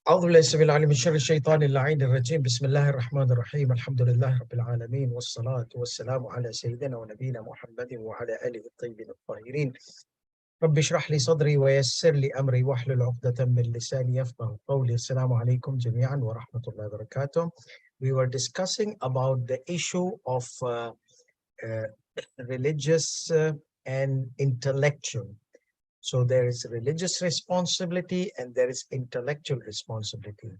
أعوذ بالله السميع العليم من شر الشيطان اللعين الرجيم بسم الله الرحمن الرحيم الحمد لله رب العالمين والصلاة والسلام على سيدنا ونبينا محمد وعلى آله الطيبين الطاهرين رب اشرح لي صدري ويسر لي أمري واحلل عقدة من لساني يفقهوا قولي. السلام عليكم جميعا ورحمة الله وبركاته. We were discussing about the issue of uh, religious and intellectual. So there is religious responsibility and there is intellectual responsibility.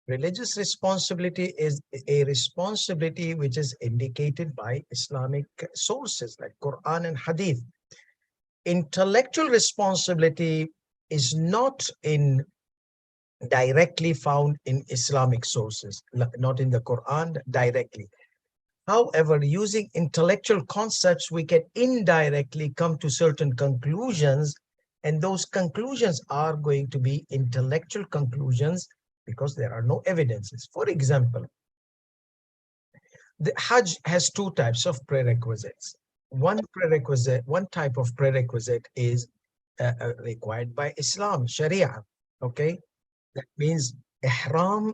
Religious responsibility is a responsibility which is indicated by Islamic sources like Quran and Hadith. Intellectual responsibility is not in directly found in Islamic sources, not in the Quran directly. However, using intellectual concepts, we can indirectly come to certain conclusions, and those conclusions are going to be intellectual conclusions because there are no evidences. For example, the Hajj has two types of prerequisites. One type of prerequisite is required by Islam, Sharia. Okay, that means Ihram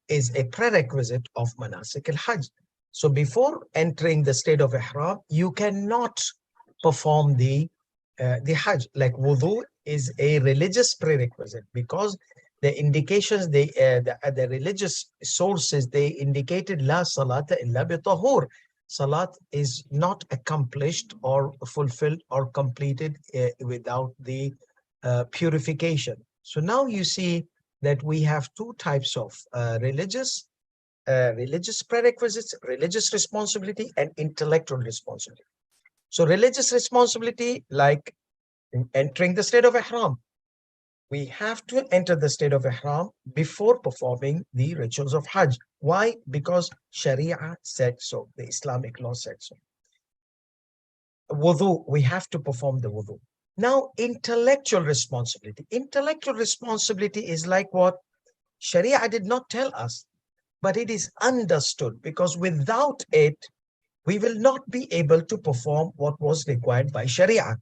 is a prerequisite of Manasik al-Hajj. So before entering the state of Ihram, you cannot perform the Hajj. Like wudu is a religious prerequisite because the indications, the religious sources, they indicated La salata illa bi tahur. Salat is not accomplished or fulfilled or completed without the purification. So now you see that we have two types of religious prerequisites, religious responsibility, and intellectual responsibility. So religious responsibility, like entering the state of Ihram, we have to enter the state of Ihram before performing the rituals of Hajj. Why? Because Sharia said so, the Islamic law said so. Wudu, we have to perform the wudu. Now, intellectual responsibility. Intellectual responsibility is like what Sharia did not tell us, but it is understood because without it, we will not be able to perform what was required by Sharia.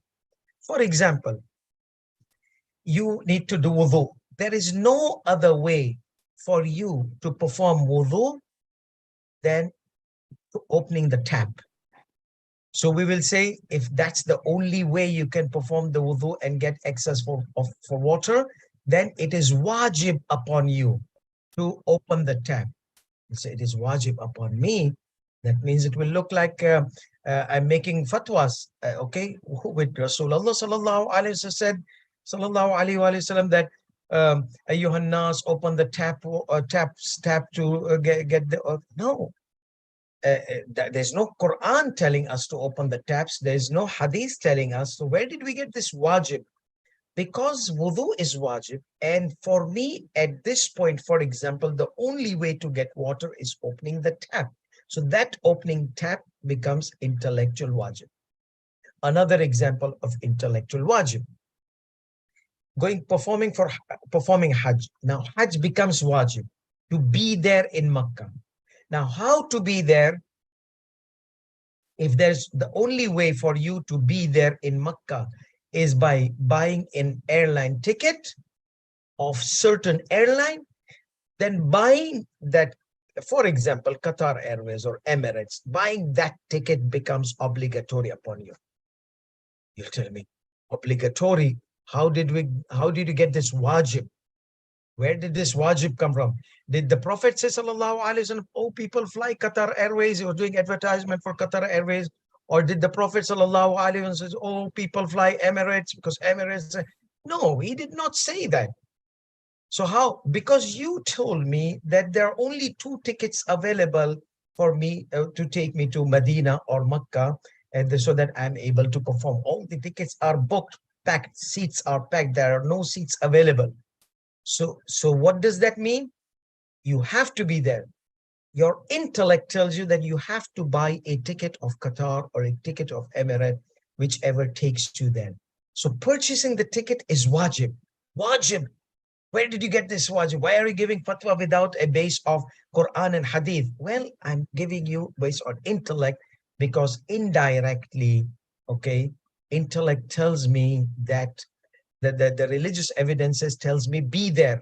For example, you need to do wudu. There is no other way for you to perform wudu than opening the tap. So we will say if that's the only way you can perform the wudu and get access for water, then it is wajib upon you to open the tap. You say it is wajib upon me. That means it will look like I'm making fatwas, okay, with Rasulullah sallallahu alaihi wasallam said, sallallahu alaihi wasallam, that ayyuhan nas, open the tap to get the no. There's no Quran telling us to open the taps. There's no hadith telling us. So where did we get this wajib? Because wudu is wajib, and for me at this point, for example, the only way to get water is opening the tap. So that opening tap becomes intellectual wajib. Another example of intellectual wajib. Performing Hajj. Now Hajj becomes wajib to be there in Makkah. Now how to be there? If there's the only way for you to be there in Makkah is by buying an airline ticket of certain airline, then buying that, for example, Qatar Airways or Emirates, buying that ticket becomes obligatory upon you. You'll tell me, obligatory? How did you get this wajib? Where did this wajib come from? Did the Prophet say, sallallahu alaihi wasallam, oh, people fly Qatar Airways, he was doing advertisement for Qatar Airways? Or did the Prophet sallallahu alaihi wasallam say, oh, people fly Emirates because Emirates? No, he did not say that. So how? Because you told me that there are only two tickets available for me to take me to Medina or Makkah, and so that I'm able to perform. All the tickets are booked, packed, seats are packed. There are no seats available. So what does that mean? You have to be there. Your intellect tells you that you have to buy a ticket of Qatar or a ticket of Emirates, whichever takes you there. So purchasing the ticket is wajib. Wajib. Where did you get this wajib? Why are you giving fatwa without a base of Quran and Hadith? Well, I'm giving you based on intellect because indirectly, okay, intellect tells me that the religious evidences tells me be there.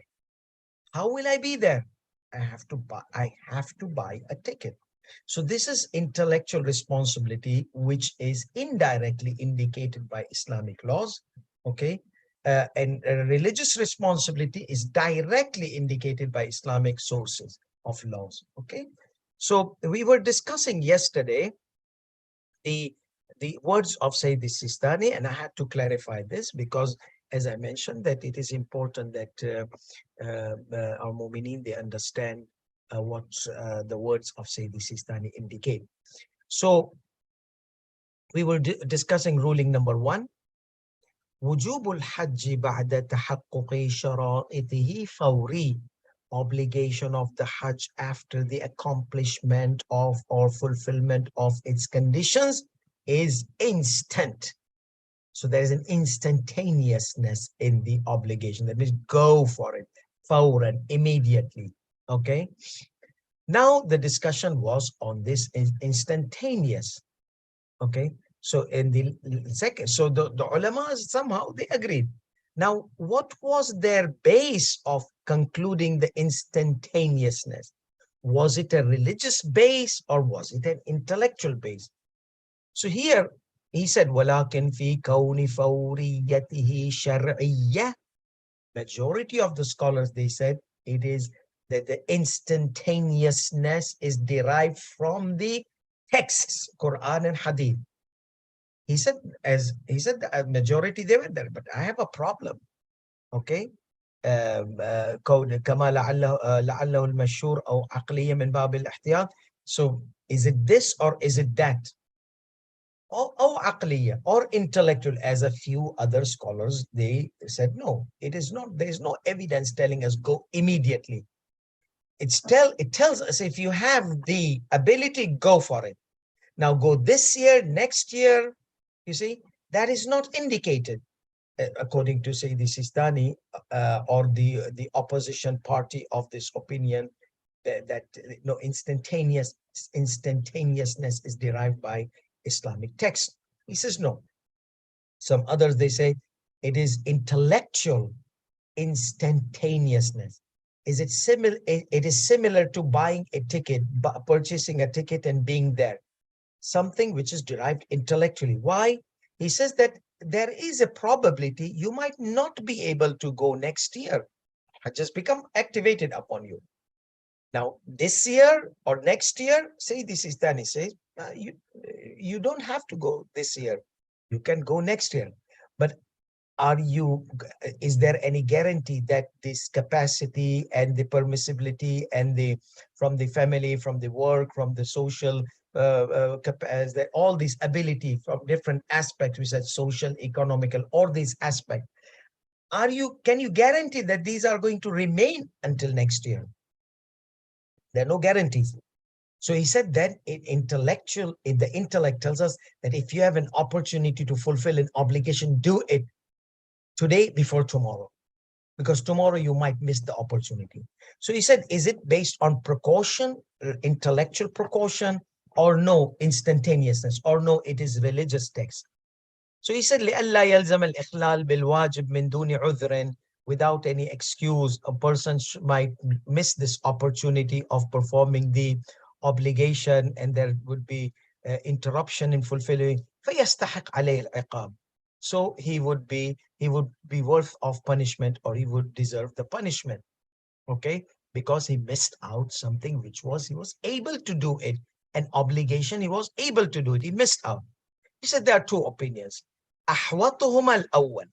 How will I be there? I have to buy a ticket. So this is intellectual responsibility, which is indirectly indicated by Islamic laws. Okay. And religious responsibility is directly indicated by Islamic sources of laws. Okay. So we were discussing yesterday the words of Sayyid Sistani, and I had to clarify this because, as I mentioned, that it is important that our mu'mineen, they understand what the words of Sayyid Sistani indicate. So we were discussing ruling number 1, وجوب الحج بعد تحقق شرائطه فوري. Obligation of the Hajj after the accomplishment of or fulfillment of its conditions is instant. So there is an instantaneousness in the obligation. That means go for it, fawran, immediately. Okay. Now the discussion was on this instantaneous. Okay. So in the second, so the ulama somehow they agreed. Now, what was their base of concluding the instantaneousness? Was it a religious base or was it an intellectual base? So here he said, وَلَكِنْ فِي كَوْنِ فَوْرِيَّتِهِ شَرْعِيَّةً. Majority of the scholars, they said, it is that the instantaneousness is derived from the texts, Quran and Hadith. He said, the majority they were there, but I have a problem. Okay. كما لعله المشهور أو عقلية من باب الاحتياط. So is it this or is it that? Or عقلية or intellectual, as a few other scholars, they said, no, it is not. There is no evidence telling us go immediately. It tells us if you have the ability, go for it. Now go this year, next year, you see, that is not indicated. According to Sayyidi Sistani or the opposition party of this opinion, that no, instantaneousness is derived by Islamic text. He says no. Some others, they say it is intellectual instantaneousness. Is it similar? It is similar to buying a ticket, purchasing a ticket and being there. Something which is derived intellectually. Why? He says that there is a probability you might not be able to go next year. Just become activated upon you. Now, this year or next year, say this is Dani says, you don't have to go this year. You can go next year. But is there any guarantee that this capacity and the permissibility and from the family, from the work, from the social, all these ability from different aspects, we said social, economical, all these aspects, can you guarantee that these are going to remain until next year? There are no guarantees. So he said that the intellect tells us that if you have an opportunity to fulfill an obligation, do it today before tomorrow, because tomorrow you might miss the opportunity. So he said, is it based on precaution, intellectual precaution, or no, instantaneousness, or no, it is religious text? So he said, لِأَلَّا يَلْزَمَ الْإِخْلَالِ بِالْوَاجِبِ مِنْ دُونِ عُذْرٍ. Without any excuse, a person might miss this opportunity of performing the obligation, and there would be interruption in fulfilling. فَيَسْتَحِقْ عَلَيْهِ الْعِقَابِ. So he would be worth of punishment, or he would deserve the punishment. Okay, because he missed out something which he was able to do it, an obligation, he was able to do it, he missed out. He said there are two opinions. أحوطهما الأول,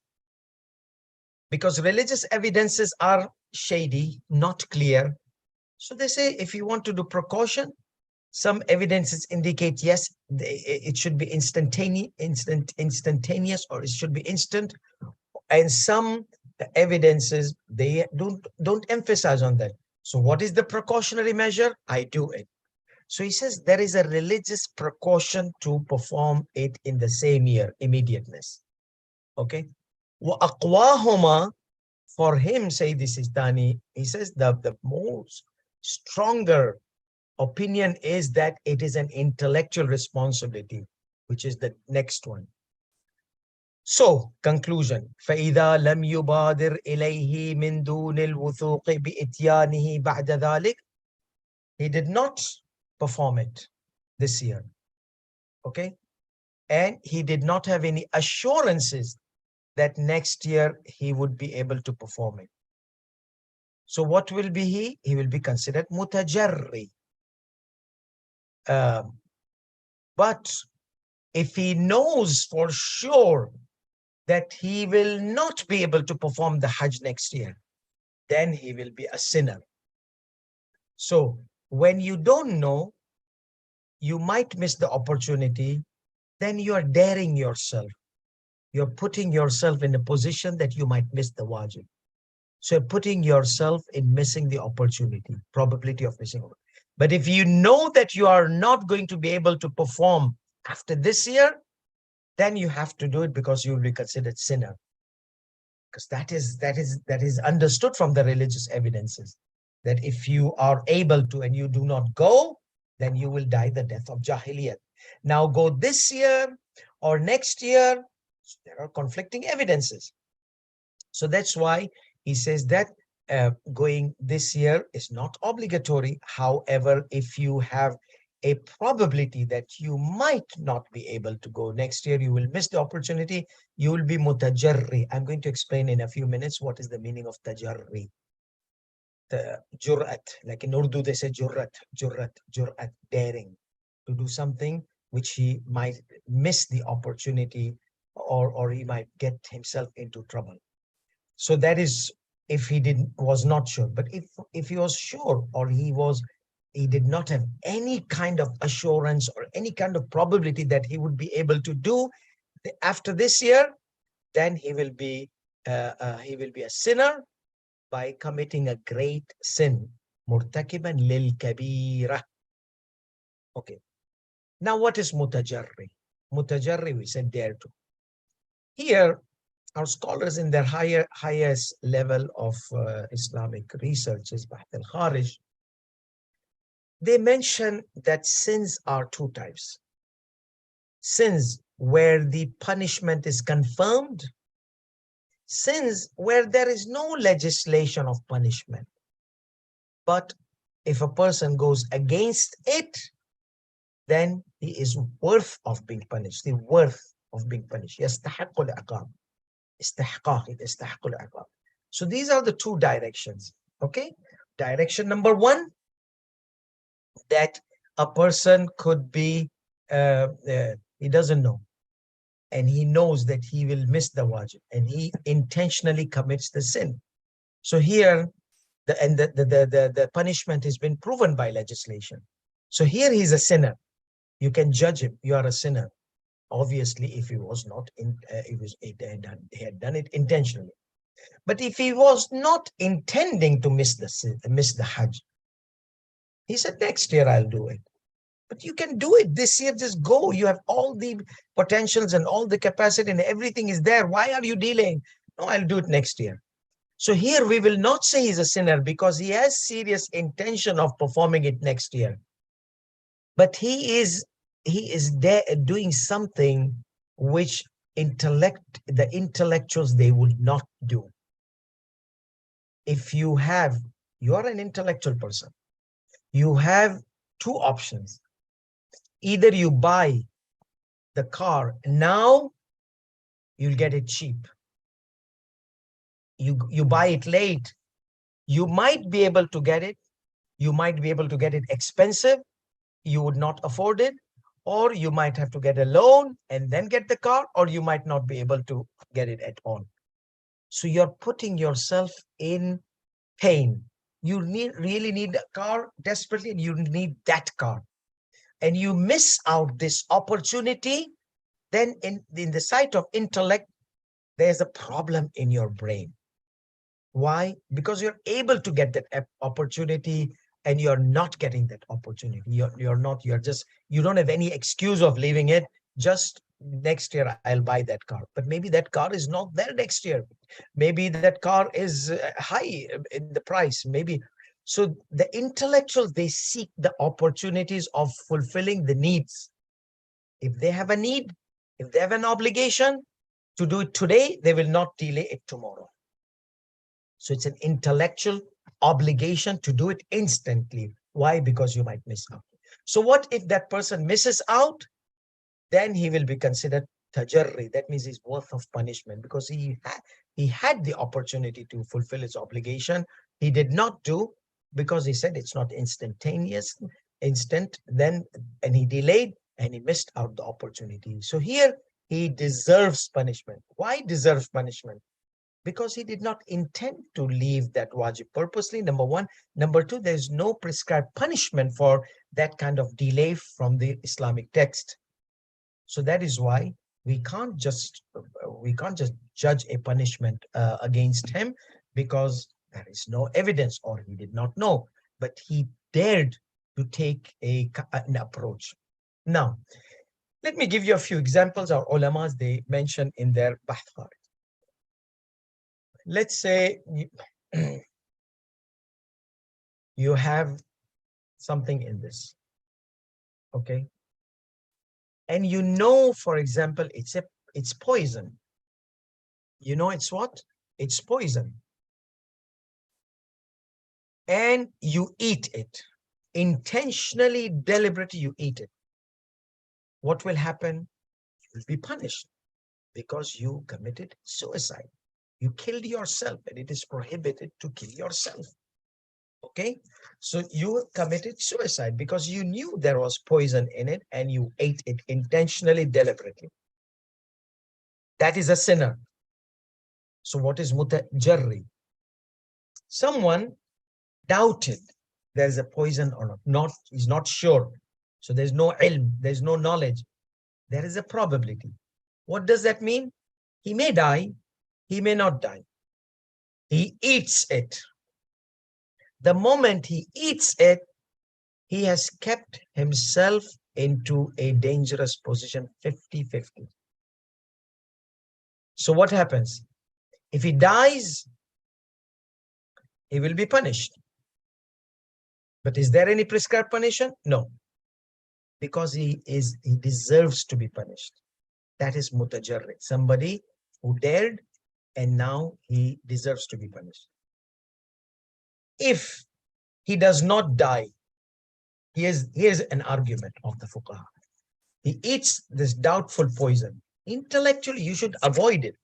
because religious evidences are shady, not clear. So they say if you want to do precaution, some evidences indicate yes, it should be instantaneous, or it should be instant, and some evidences they don't emphasize on that. So what is the precautionary measure? I do it. So he says there is a religious precaution to perform it in the same year, immediateness. Okay. وَأَقْوَاهُمَا, for him, Sayyid Sistani, he says the most stronger opinion is that it is an intellectual responsibility, which is the next one. So, conclusion. فإذا لم يبادر إليه من دون الوثوق بإتيانه بعد ذلك. He did not perform it this year. Okay? And he did not have any assurances that next year he would be able to perform it. So what will be he? He will be considered mutajarri. But if he knows for sure that he will not be able to perform the Hajj next year, then he will be a sinner. So when you don't know, you might miss the opportunity, then you are daring yourself. You're putting yourself in a position that you might miss the wajib. So you're putting yourself in missing the opportunity, probability of missing. But if you know that you are not going to be able to perform after this year, then you have to do it because you will be considered sinner. Because that is understood from the religious evidences, that if you are able to and you do not go, then you will die the death of Jahiliyyah. Now go this year or next year, there are conflicting evidences. So that's why he says that going this year is not obligatory. However, if you have a probability that you might not be able to go next year, you will miss the opportunity, you will be mutajarri. I'm going to explain in a few minutes what is the meaning of tajarri. The jur'at, like in Urdu they say jur'at, daring to do something which he might miss the opportunity, or he might get himself into trouble. So that is if he was not sure. But if he was sure, or he did not have any kind of assurance or any kind of probability that he would be able to do after this year, then he will be a sinner by committing a great sin. Murtakiban lil kabira. Okay. Now what is mutajarri? Mutajarri, we said dare to. Here, our scholars in their highest level of Islamic research, is Bahth al-Kharij, they mention that sins are two types. Sins where the punishment is confirmed, sins where there is no legislation of punishment. But if a person goes against it, then he is worth of being punished, the worth of being punished. يستحق العقاب. So these are the two directions. Okay, direction number one, that a person could be he doesn't know, and he knows that he will miss the wajib, and he intentionally commits the sin. So here the punishment has been proven by legislation. So here he's a sinner. You can judge him. You are a sinner. Obviously, if he was not he had done it intentionally. But if he was not intending to miss the Hajj, he said, next year I'll do it. But you can do it this year. Just go. You have all the potentials and all the capacity and everything is there. Why are you delaying? No, I'll do it next year. So here we will not say he's a sinner because he has serious intention of performing it next year. But he is there doing something which the intellectuals, they would not do. If you are an intellectual person, you have two options. Either you buy the car now, you'll get it cheap. You buy it late, you might be able to get it. You might be able to get it expensive. You would not afford it. Or you might have to get a loan and then get the car, or you might not be able to get it at all. So you're putting yourself in pain. You really need a car desperately, and you need that car. And you miss out this opportunity, then in the sight of intellect, there's a problem in your brain. Why? Because you're able to get that opportunity, and you're not getting that opportunity. You don't have any excuse of leaving it. Just next year I'll buy that car. But maybe that car is not there next year. Maybe that car is high in the price. Maybe. So the intellectuals, they seek the opportunities of fulfilling the needs. If they have a need, if they have an obligation, to do it today, they will not delay it tomorrow. So it's an intellectual obligation to do it instantly. Why? Because you might miss out. So what if that person misses out? Then he will be considered tajarri. That means he's worth of punishment, because he had the opportunity to fulfill his obligation. He did not do, because he said it's not instantaneous, instant, then, and he delayed and he missed out the opportunity. So here he deserves punishment. Why deserves punishment? Because he did not intend to leave that wajib purposely, number one. Number two, there's no prescribed punishment for that kind of delay from the Islamic text. So that is why we can't just judge a punishment against him, because there is no evidence, or he did not know, but he dared to take an approach. Now, let me give you a few examples. Our ulamas, they mention in their bahth. Let's say you have something in this, okay? And you know, for example, it's poison. You know it's what? It's poison. And you eat it. Intentionally, deliberately, you eat it. What will happen? You will be punished, because you committed suicide. You killed yourself, and it is prohibited to kill yourself. Okay? So you committed suicide because you knew there was poison in it and you ate it intentionally, deliberately. That is a sinner. So what is mutajarri? Someone doubted there's a poison or not. He's not sure. So there's no ilm, there's no knowledge. There is a probability. What does that mean? He may die, he may not die. He eats it. The moment he eats it, he has kept himself into a dangerous position, 50-50. So what happens? If he dies, he will be punished. But is there any prescribed punishment? No. Because he deserves to be punished. That is mutajarrid. Somebody who dared, and now he deserves to be punished. If he does not die, here's an argument of the fuqaha. He eats this doubtful poison. Intellectually, you should avoid it.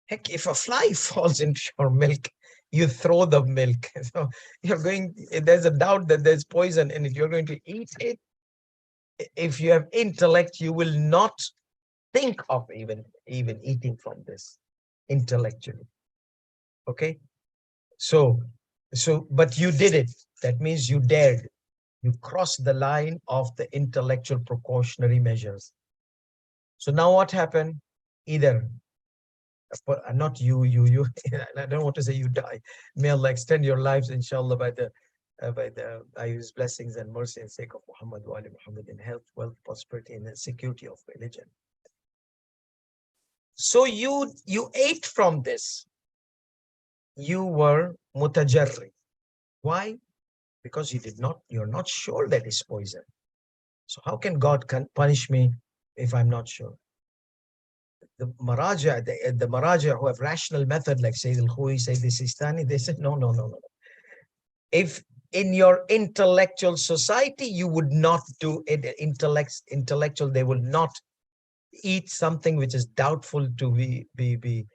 Heck, if a fly falls into your milk, you throw the milk. So there's a doubt that there's poison in it. You're going to eat it. If you have intellect, you will not think of even eating from this intellectually. Okay? So, but you did it. That means you dared. You crossed the line of the intellectual precautionary measures. So now what happened? Either, not you, I don't want to say you die. May Allah extend your lives, inshallah, by His blessings and mercy and sake of Muhammad wa ali Muhammad, in health, wealth, prosperity, and the security of religion. So you ate from this. You were mutajarri. Why? Because you're not sure that it's poison. So how can God punish me if I'm not sure? The Maraja who have rational method, like Sayyid al-Khuwi, Sayyid Sisatni, they said, no. If in your intellectual society, you would not do it, intellectual, they will not eat something which is doubtful to be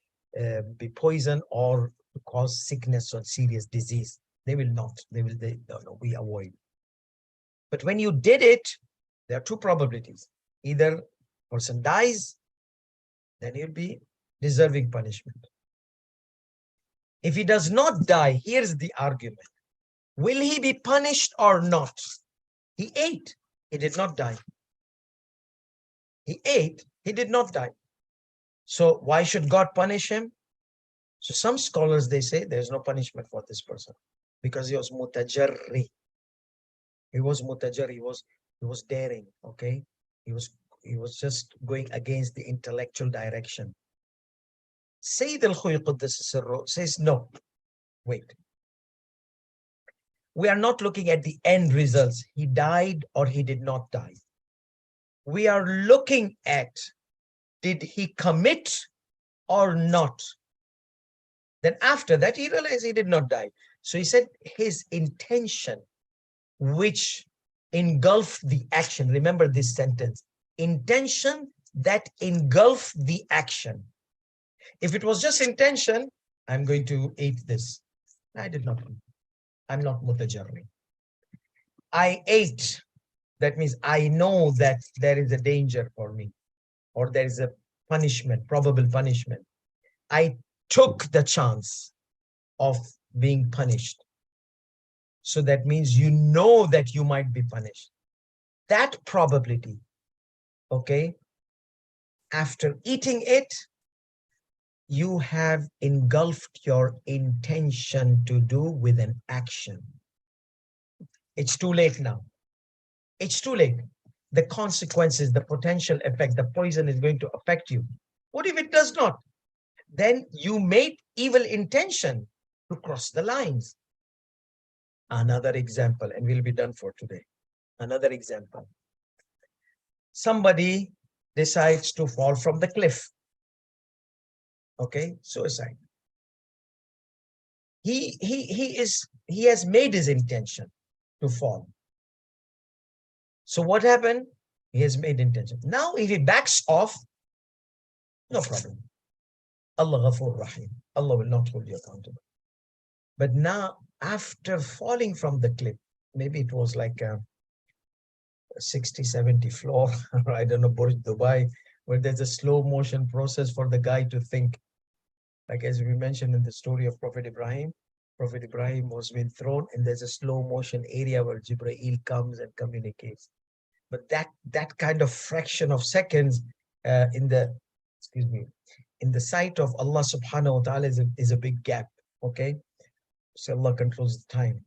poison or to cause sickness or serious disease. They will not. No, we avoid. But when you did it, there are two probabilities. Either person dies, then he'll be deserving punishment. If he does not die, here's the argument. Will he be punished or not? He ate, he did not die. He ate, he did not die. So why should God punish him? So some scholars, they say there's no punishment for this person because he was mutajarri. He was mutajarri, he was daring, okay? He was just going against the intellectual direction. Sayyid al-Khuwi Quddus says, no, wait. We are not looking at the end results. He died or he did not die. We are looking at did he commit or not? Then after that, he realized he did not die. So he said his intention, which engulfed the action. Remember this sentence, intention that engulfed the action. If it was just intention, I'm going to eat this. I did not eat. I'm not mutajarri. I ate. That means I know that there is a danger for me, or there is a punishment, probable punishment. I took the chance of being punished. So that means you know that you might be punished. That probability, okay, after eating it, you have engulfed your intention to do with an action. It's too late now. It's too late. The consequences, the potential effect, the poison is going to affect you. What if it does not? Then you made evil intention to cross the lines. Another example, and we'll be done for today. Another example. Somebody decides to fall from the cliff. Okay, suicide. He has made his intention to fall. So what happened? He has made intention. Now, if he backs off, no problem. Allah Ghafur Rahim. Allah will not hold you accountable. But now, after falling from the cliff, maybe it was like a 60, 70 floor, or I don't know, Burj Dubai, where there's a slow motion process for the guy to think. Like as we mentioned in the story of Prophet Ibrahim was being thrown, and there's a slow motion area where Jibreel comes and communicates. But that kind of fraction of seconds in the sight of Allah subhanahu wa ta'ala is a big gap. Okay. So Allah controls the time.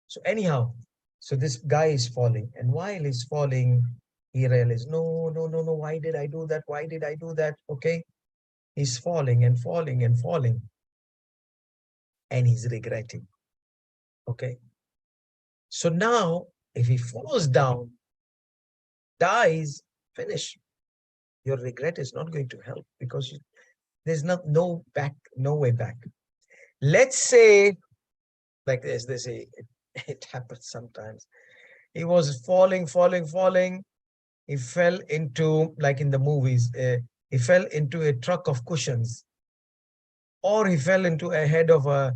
So anyhow, so this guy is falling, and while he's falling, he realizes, no, why did I do that? Why did I do that? Okay. He's falling and falling and falling, and he's regretting. Okay. So now, if he falls down, dies, finish. Your regret is not going to help, because there's no way back. Let's say, like this, they say it happens sometimes. He was falling. He fell into, like in the movies, he fell into a truck of cushions, or he fell into a head of a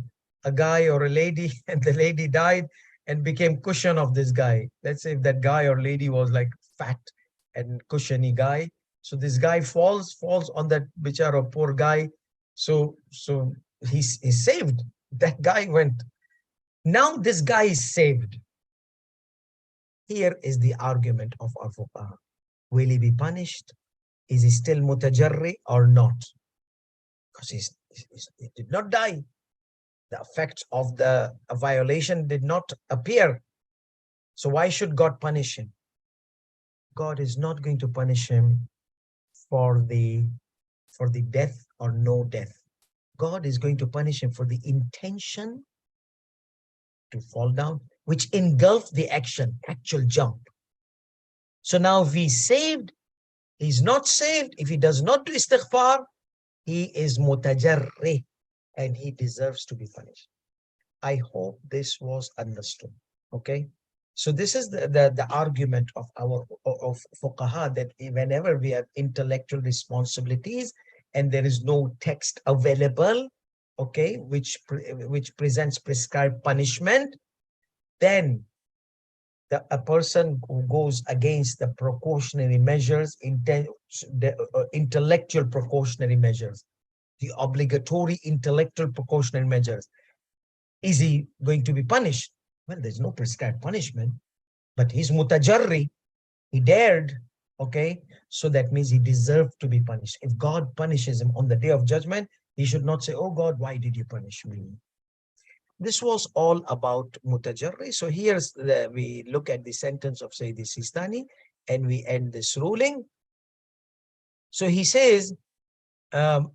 guy or a lady, and the lady died and became cushion of this guy. Let's say if that guy or lady was like fat and cushiony guy. So this guy falls on that bichara poor guy. So he's saved. That guy went. Now this guy is saved. Here is the argument of our fuqaha. Will he be punished? Is he still mutajarri or not? Because he did not die. The effect of the violation did not appear. So why should God punish him? God is not going to punish him for the death or no death. God is going to punish him for the intention to fall down, which engulfed the actual jump. So now if he's saved, he's not saved. If he does not do istighfar, he is mutajarri, and he deserves to be punished. I hope this was understood. Okay. So this is the argument of our fuqaha, that whenever we have intellectual responsibilities and there is no text available, okay, which presents prescribed punishment, then a person who goes against the precautionary measures, intellectual precautionary measures, the obligatory intellectual precautionary measures, is he going to be punished? Well, there's no prescribed punishment, but he's mutajarri. He dared, okay? So that means he deserved to be punished. If God punishes him on the day of judgment, he should not say, oh God, why did you punish me? This was all about mutajarri. So here's we look at the sentence of Sayyid Sisatni, and we end this ruling. So he says, فَإِذَا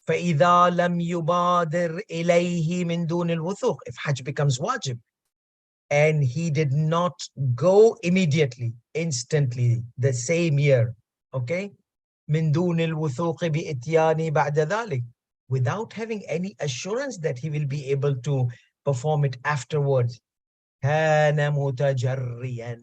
لَمْ يُبَادِرْ إِلَيْهِ مِنْ دُونِ الْوُثُوقِ, if Hajj becomes wajib, and he did not go immediately, instantly, the same year, okay? من دون الوثوق بإتيان بعد ذلك, without having any assurance that he will be able to perform it afterwards. كان متجريا.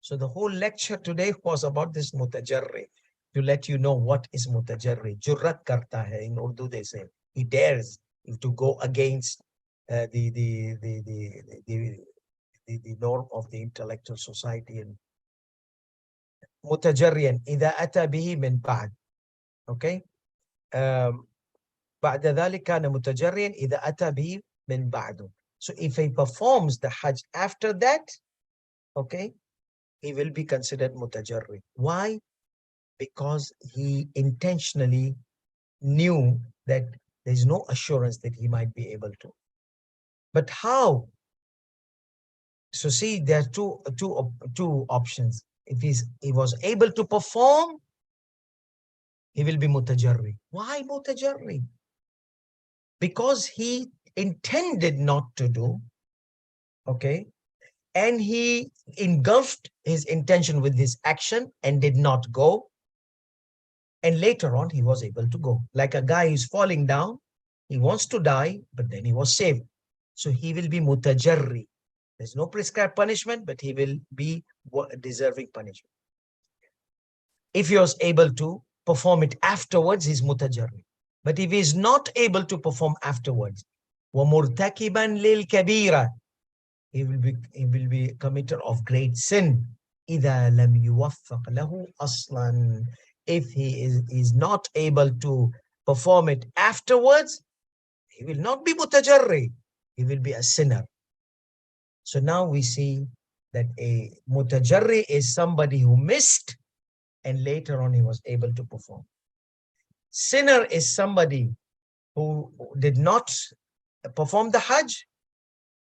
So the whole lecture today was about this mutajarri, to let you know what is mutajarri. Jurrat karta hai, in Urdu they say. He dares to go against the norm of the intellectual society. And mutajarriyan إذا أتى به من بعد. Okay. بعد ذلك كان متجريا إذا أتى به من بعده. So if he performs the Hajj after that, okay, he will be considered mutajarri. Why? Because he intentionally knew that there's no assurance that he might be able to. But how? So see, there are two options. If he was able to perform, he will be mutajarri. Why mutajarri? Because he intended not to do, okay, and he engulfed his intention with his action and did not go. And later on, he was able to go. Like a guy who's falling down, he wants to die, but then he was saved. So he will be mutajarri. There's no prescribed punishment, but he will be deserving punishment. If he was able to perform it afterwards, he's mutajarri. But if he is not able to perform afterwards, وَمُرْتَكِبًا لِلْكَبِيرَةِ, he will be a committer of great sin. إِذَا لَمْ يُوَفَّقْ لَهُ أَصْلًا. If he is not able to perform it afterwards, he will not be mutajarri. He will be a sinner. So now we see that a mutajarri is somebody who missed and later on he was able to perform. Sinner is somebody who did not perform the Hajj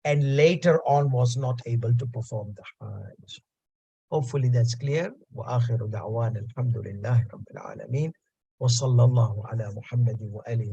and later on was not able to perform the Hajj. Hopefully that's clear. وآخر دعوانا الحمد لله رب العالمين وصلى الله على محمد وآله